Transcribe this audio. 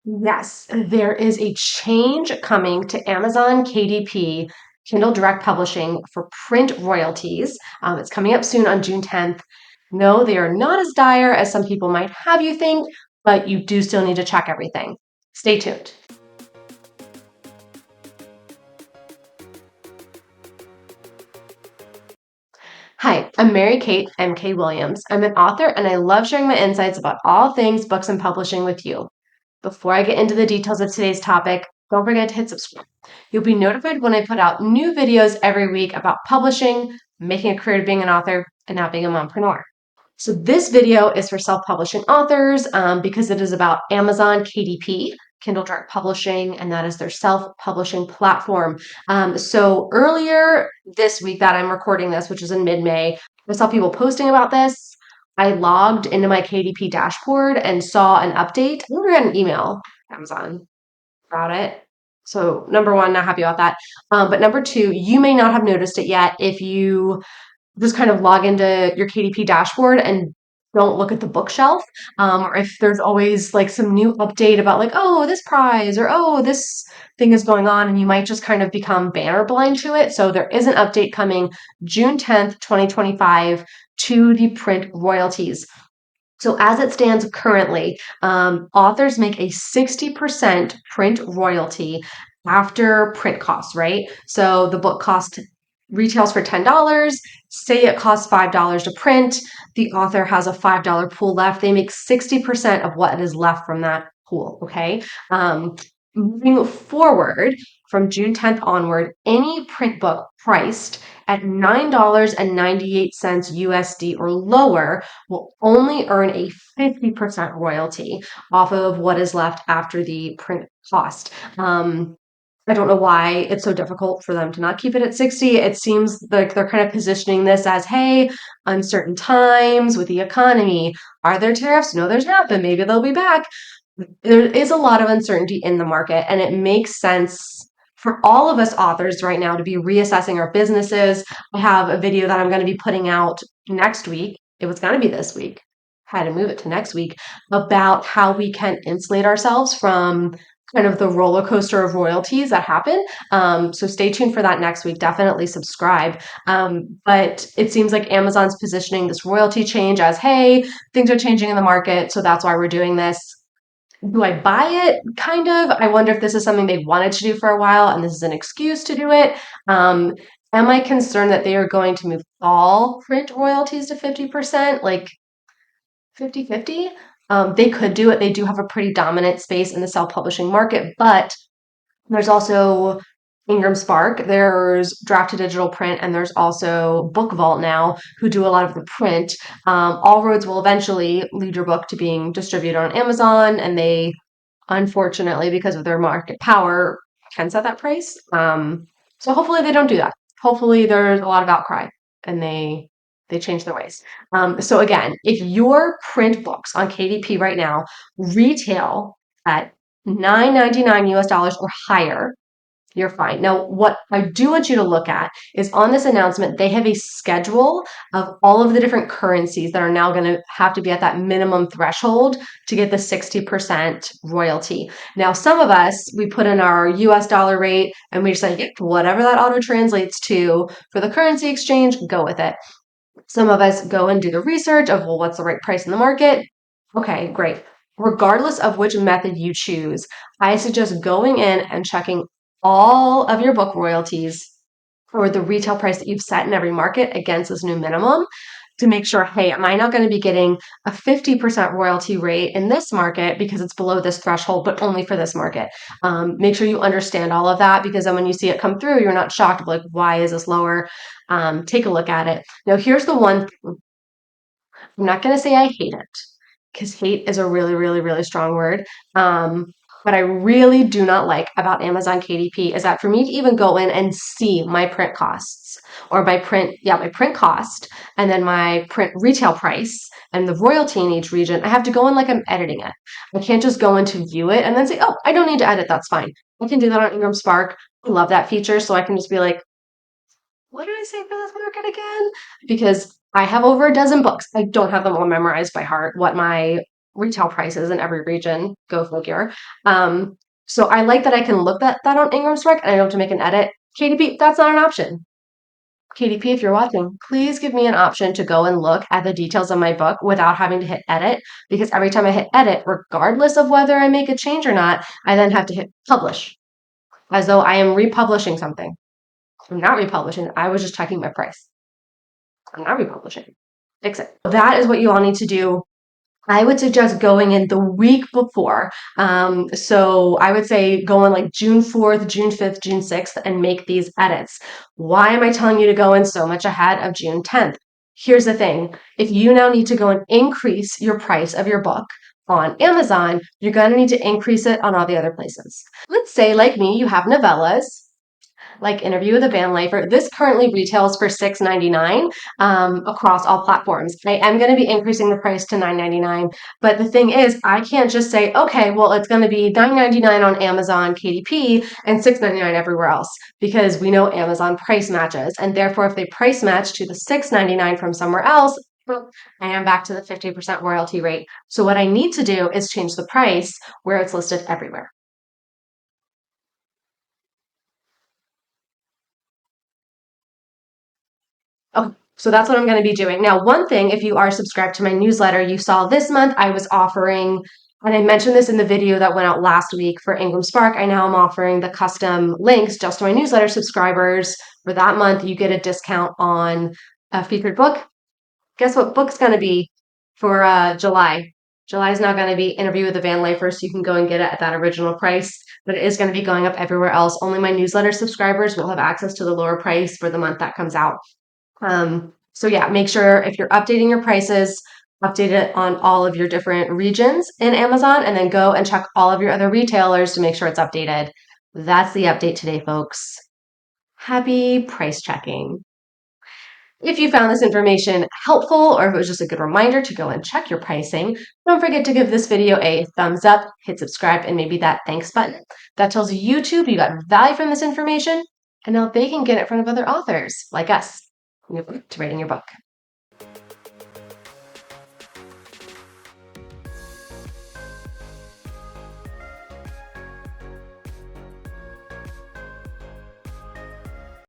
Yes, there is a change coming to Amazon KDP, Kindle Direct Publishing for print royalties. It's coming up soon on June 10th. No, they are not as dire as some people might have you think, but you do still need to check everything. Stay tuned. Hi, I'm Mary Kate M.K. Williams. I'm an author and I love sharing my insights about all things books and publishing with you. Before I get into the details of today's topic, don't forget to hit subscribe. You'll be notified when I put out new videos every week about publishing, making a career of being an author, and now being a mompreneur. So this video is for self-publishing authors because it is about Amazon KDP, Kindle Direct Publishing, and that is their self-publishing platform. So earlier this week that I'm recording this, which is in mid-May, I saw people posting about this. I logged into my KDP dashboard and saw an update. I never got an email, Amazon, about it. So number one, not happy about that. But number two, you may not have noticed it yet if you just kind of log into your KDP dashboard and don't look at the bookshelf. Or if there's always like some new update about like, oh, this prize or oh, this thing is going on, and you might just kind of become banner blind to it. So there is an update coming June 10th, 2025 to the print royalties. So as it stands currently, authors make a 60% print royalty after print costs, right? So the book cost retails for $10. Say it costs $5 to print. The author has a $5 pool left. They make 60% of what is left from that pool, okay? Moving forward, from June 10th onward, any print book priced at $9.98 USD or lower will only earn a 50% royalty off of what is left after the print cost. I don't know why it's so difficult for them to not keep it at 60. It seems like they're kind of positioning this as, hey, uncertain times with the economy. Are there tariffs? No, there's not, but maybe they'll be back. There is a lot of uncertainty in the market, and it makes sense for all of us authors right now to be reassessing our businesses. I have a video that I'm going to be putting out next week. It was going to be this week. Had to move it to next week about how we can insulate ourselves from kind of the roller coaster of royalties that happen. So stay tuned for that next week. Definitely subscribe. But it seems like Amazon's positioning this royalty change as, hey, things are changing in the market, so that's why we're doing this. Do I buy it? Kind of. I wonder if this is something they wanted to do for a while and this is an excuse to do it. Um, am I concerned that they are going to move all print royalties to 50%, like 50-50? They could do it. They do have a pretty dominant space in the self-publishing market, but there's also Ingram Spark, there's Draft to Digital Print, and there's also Book Vault now, who do a lot of the print. All roads will eventually lead your book to being distributed on Amazon, and they, unfortunately, because of their market power, can set that price. So hopefully they don't do that. Hopefully there's a lot of outcry and they change their ways. So again, if your print books on KDP right now retail at $9.99 US dollars or higher, you're fine. Now, what I do want you to look at is on this announcement, they have a schedule of all of the different currencies that are now going to have to be at that minimum threshold to get the 60% royalty. Now, some of us, we put in our US dollar rate and we just like, yep, whatever that auto translates to for the currency exchange, go with it. Some of us go and do the research of, well, what's the right price in the market? Okay, great. Regardless of which method you choose, I suggest going in and checking all of your book royalties or the retail price that you've set in every market against this new minimum to make sure, hey, am I not going to be getting a 50% royalty rate in this market because it's below this threshold, but only for this market? Make sure you understand all of that because then when you see it come through, you're not shocked of like, why is this lower? Take a look at it. Now, here's the one thing. I'm not going to say I hate it because hate is a really, really, really strong word. What I really do not like about Amazon KDP is that for me to even go in and see my print costs or my print cost and then my print retail price and the royalty in each region, I have to go in like I'm editing it. I can't just go in to view it and then say, oh, I don't need to edit. That's fine. I can do that on Ingram Spark. I love that feature. So I can just be like, what did I say for this market again? Because I have over a dozen books. I don't have them all memorized by heart, what my retail prices in every region. Go figure. Um, so I like that I can look at that on Ingram Spark and I don't have to make an edit. KDP, that's not an option. KDP, if you're watching, please give me an option to go and look at the details of my book without having to hit edit, because every time I hit edit, regardless of whether I make a change or not, I then have to hit publish as though I am republishing something. I'm not republishing. I was just checking my price. I'm not republishing. Fix it. That is what you all need to do. I would suggest going in the week before. So I would say go in like June 4th, June 5th, June 6th and make these edits. Why am I telling you to go in so much ahead of June 10th? Here's the thing. If you now need to go and increase your price of your book on Amazon, you're going to need to increase it on all the other places. Let's say, like me, you have novellas like Interview with a Van Lifer. This currently retails for $6.99 across all platforms. I am going to be increasing the price to $9.99, but the thing is, I can't just say, okay, well, it's going to be $9.99 on Amazon, KDP, and $6.99 everywhere else, because we know Amazon price matches, and therefore, if they price match to the $6.99 from somewhere else, well, I am back to the 50% royalty rate. So what I need to do is change the price where it's listed everywhere. Okay, so that's what I'm going to be doing. Now, one thing, if you are subscribed to my newsletter, you saw this month I was offering, and I mentioned this in the video that went out last week for Ingram Spark. I now am offering the custom links just to my newsletter subscribers. For that month, you get a discount on a featured book. Guess what book's going to be for July? July is now going to be Interview with the Van Lifer, so you can go and get it at that original price, but it is going to be going up everywhere else. Only my newsletter subscribers will have access to the lower price for the month that comes out. So yeah, make sure if you're updating your prices, update it on all of your different regions in Amazon, and then go and check all of your other retailers to make sure it's updated. That's the update today, folks. Happy price checking. If you found this information helpful, or if it was just a good reminder to go and check your pricing, don't forget to give this video a thumbs up, hit subscribe, and maybe that thanks button. That tells YouTube you got value from this information, and now they can get it in front of other authors like us to writing your book.